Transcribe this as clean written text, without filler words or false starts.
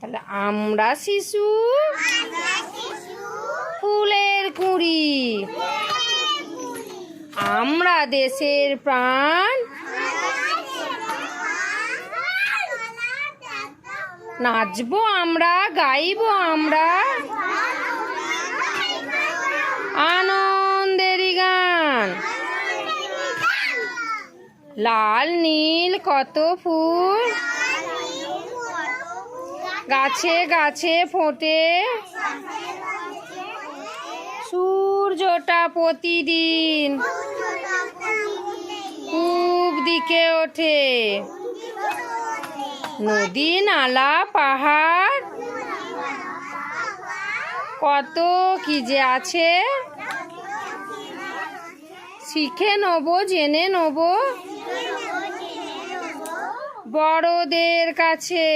তাহলে আমরা শিশু ফুলের কুঁড়ি, আমরা দেশের প্রাণ, নাচবো আমরা, গাইবো আমরা আনন্দেরই গান। লাল নীল কত ফুল গাছে গাছে ফোটে, সূর্যটা প্রতিদিন পূব দিকে ওঠে। নদী নালা পাহাড় কত কি যে আছে, শিখে নেবো জেনে নেবো বড়দের কাছে।